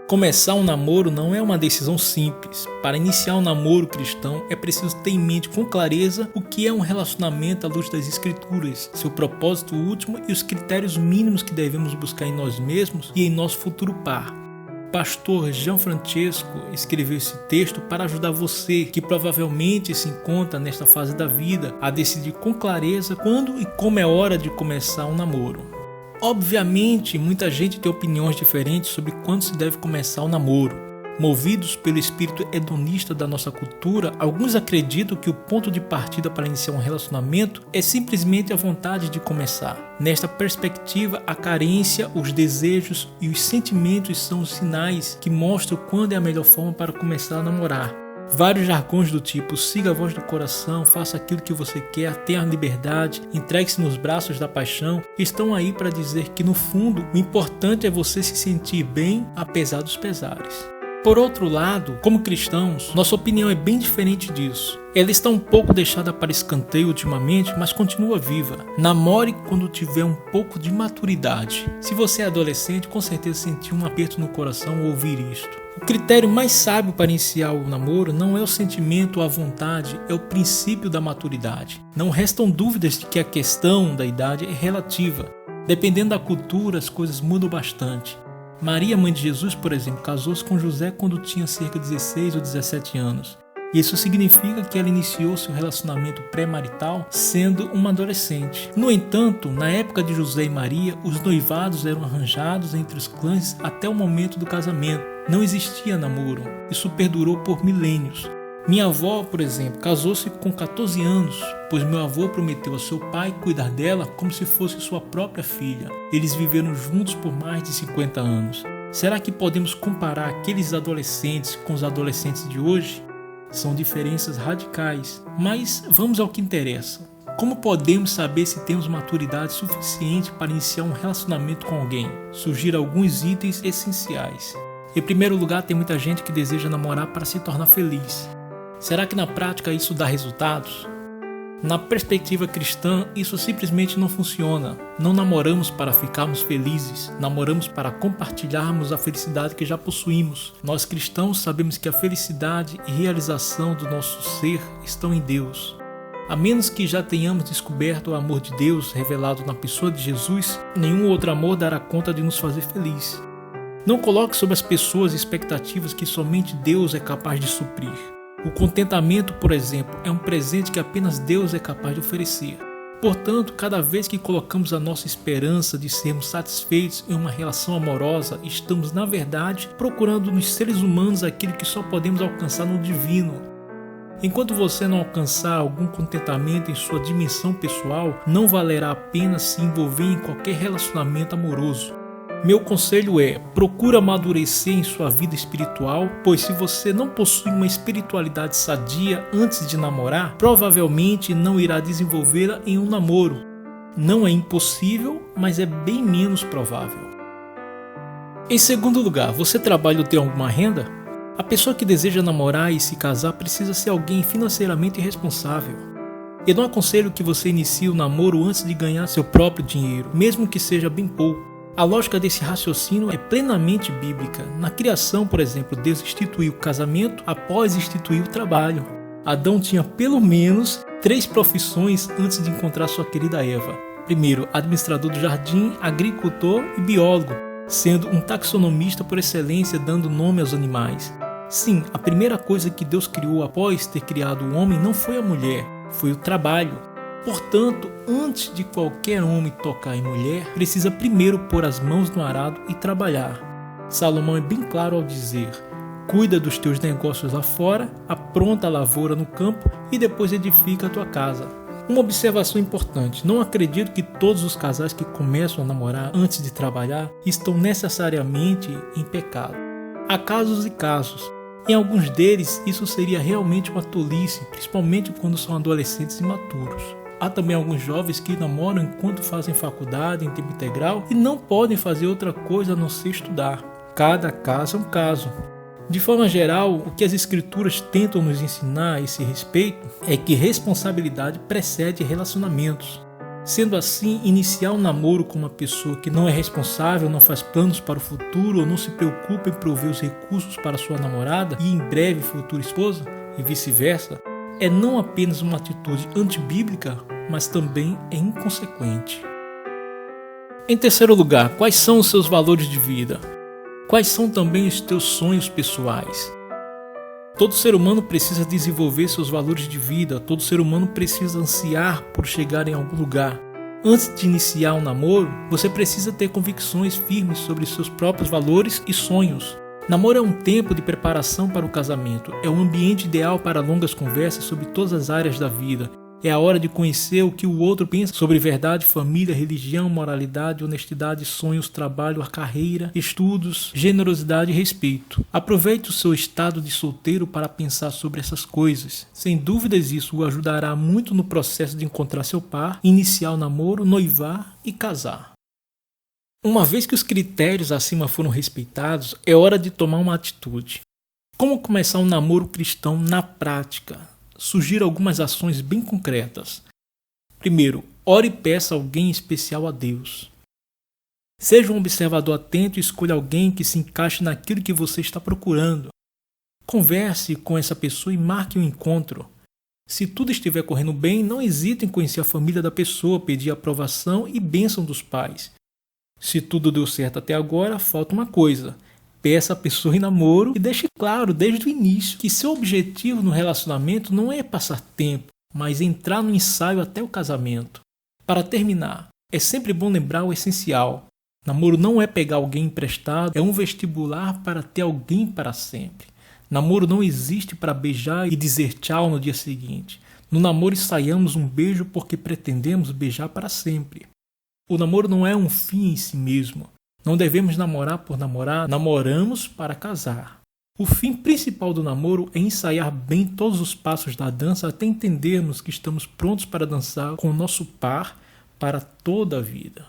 Começar um namoro não é uma decisão simples. Para iniciar um namoro cristão, é preciso ter em mente com clareza o que é um relacionamento à luz das Escrituras, seu propósito último e os critérios mínimos que devemos buscar em nós mesmos e em nosso futuro par. O pastor Gianfrancesco escreveu esse texto para ajudar você, que provavelmente se encontra nesta fase da vida, a decidir com clareza quando e como é hora de começar um namoro. Obviamente, muita gente tem opiniões diferentes sobre quando se deve começar o namoro. Movidos pelo espírito hedonista da nossa cultura, alguns acreditam que o ponto de partida para iniciar um relacionamento é simplesmente a vontade de começar. Nesta perspectiva, a carência, os desejos e os sentimentos são os sinais que mostram quando é a melhor forma para começar a namorar. Vários jargões do tipo siga a voz do coração, faça aquilo que você quer, tenha liberdade, entregue-se nos braços da paixão, estão aí para dizer que no fundo o importante é você se sentir bem apesar dos pesares. Por outro lado, como cristãos, nossa opinião é bem diferente disso. Ela está um pouco deixada para escanteio ultimamente, mas continua viva. Namore quando tiver um pouco de maturidade. Se você é adolescente, com certeza sentiu um aperto no coração ao ouvir isto. O critério mais sábio para iniciar o namoro não é o sentimento ou a vontade, é o princípio da maturidade. Não restam dúvidas de que a questão da idade é relativa. Dependendo da cultura, as coisas mudam bastante. Maria, mãe de Jesus, por exemplo, casou-se com José quando tinha cerca de 16 ou 17 anos. Isso significa que ela iniciou seu relacionamento pré-marital sendo uma adolescente. No entanto, na época de José e Maria, os noivados eram arranjados entre os clãs até o momento do casamento. Não existia namoro. Isso perdurou por milênios. Minha avó, por exemplo, casou-se com 14 anos, pois meu avô prometeu a seu pai cuidar dela como se fosse sua própria filha. Eles viveram juntos por mais de 50 anos. Será que podemos comparar aqueles adolescentes com os adolescentes de hoje? São diferenças radicais, mas vamos ao que interessa. Como podemos saber se temos maturidade suficiente para iniciar um relacionamento com alguém? Surgir alguns itens essenciais. Em primeiro lugar, tem muita gente que deseja namorar para se tornar feliz. Será que na prática isso dá resultados? Na perspectiva cristã, isso simplesmente não funciona. Não namoramos para ficarmos felizes, namoramos para compartilharmos a felicidade que já possuímos. Nós cristãos sabemos que a felicidade e realização do nosso ser estão em Deus. A menos que já tenhamos descoberto o amor de Deus revelado na pessoa de Jesus, nenhum outro amor dará conta de nos fazer felizes. Não coloque sobre as pessoas expectativas que somente Deus é capaz de suprir. O contentamento, por exemplo, é um presente que apenas Deus é capaz de oferecer. Portanto, cada vez que colocamos a nossa esperança de sermos satisfeitos em uma relação amorosa, estamos, na verdade, procurando nos seres humanos aquilo que só podemos alcançar no divino. Enquanto você não alcançar algum contentamento em sua dimensão pessoal, não valerá a pena se envolver em qualquer relacionamento amoroso. Meu conselho é, procure amadurecer em sua vida espiritual, pois se você não possui uma espiritualidade sadia antes de namorar, provavelmente não irá desenvolvê-la em um namoro. Não é impossível, mas é bem menos provável. Em segundo lugar, você trabalha ou tem alguma renda? A pessoa que deseja namorar e se casar precisa ser alguém financeiramente responsável. Eu não aconselho que você inicie o namoro antes de ganhar seu próprio dinheiro, mesmo que seja bem pouco. A lógica desse raciocínio é plenamente bíblica. Na criação, por exemplo, Deus instituiu o casamento após instituir o trabalho. Adão tinha pelo menos 3 profissões antes de encontrar sua querida Eva. Primeiro, administrador do jardim, agricultor e biólogo, sendo um taxonomista por excelência, dando nome aos animais. Sim, a primeira coisa que Deus criou após ter criado o homem não foi a mulher, foi o trabalho. Portanto, antes de qualquer homem tocar em mulher, precisa primeiro pôr as mãos no arado e trabalhar. Salomão é bem claro ao dizer: cuida dos teus negócios lá fora, apronta a lavoura no campo e depois edifica a tua casa. Uma observação importante: não acredito que todos os casais que começam a namorar antes de trabalhar estão necessariamente em pecado. Há casos e casos. Em alguns deles, isso seria realmente uma tolice, principalmente quando são adolescentes imaturos. Há também alguns jovens que namoram enquanto fazem faculdade em tempo integral e não podem fazer outra coisa a não ser estudar. Cada caso é um caso. De forma geral, o que as escrituras tentam nos ensinar a esse respeito é que responsabilidade precede relacionamentos. Sendo assim, iniciar um namoro com uma pessoa que não é responsável, não faz planos para o futuro ou não se preocupa em prover os recursos para sua namorada e em breve futura esposa, e vice-versa, é não apenas uma atitude antibíblica, mas também é inconsequente. Em terceiro lugar, quais são os seus valores de vida? Quais são também os teus sonhos pessoais? Todo ser humano precisa desenvolver seus valores de vida, todo ser humano precisa ansiar por chegar em algum lugar. Antes de iniciar um namoro, você precisa ter convicções firmes sobre seus próprios valores e sonhos. Namoro é um tempo de preparação para o casamento, é um ambiente ideal para longas conversas sobre todas as áreas da vida. É a hora de conhecer o que o outro pensa sobre verdade, família, religião, moralidade, honestidade, sonhos, trabalho, a carreira, estudos, generosidade e respeito. Aproveite o seu estado de solteiro para pensar sobre essas coisas. Sem dúvidas isso o ajudará muito no processo de encontrar seu par, iniciar o namoro, noivar e casar. Uma vez que os critérios acima foram respeitados, é hora de tomar uma atitude. Como começar um namoro cristão na prática? Surgiram algumas ações bem concretas. Primeiro, ore e peça alguém especial a Deus. Seja um observador atento e escolha alguém que se encaixe naquilo que você está procurando. Converse com essa pessoa e marque um encontro. Se tudo estiver correndo bem, não hesite em conhecer a família da pessoa, pedir aprovação e bênção dos pais. Se tudo deu certo até agora, falta uma coisa. Peça a pessoa em namoro e deixe claro desde o início que seu objetivo no relacionamento não é passar tempo, mas entrar no ensaio até o casamento. Para terminar, é sempre bom lembrar o essencial. Namoro não é pegar alguém emprestado, é um vestibular para ter alguém para sempre. Namoro não existe para beijar e dizer tchau no dia seguinte. No namoro ensaiamos um beijo porque pretendemos beijar para sempre. O namoro não é um fim em si mesmo. Não devemos namorar por namorar, namoramos para casar. O fim principal do namoro é ensaiar bem todos os passos da dança até entendermos que estamos prontos para dançar com o nosso par para toda a vida.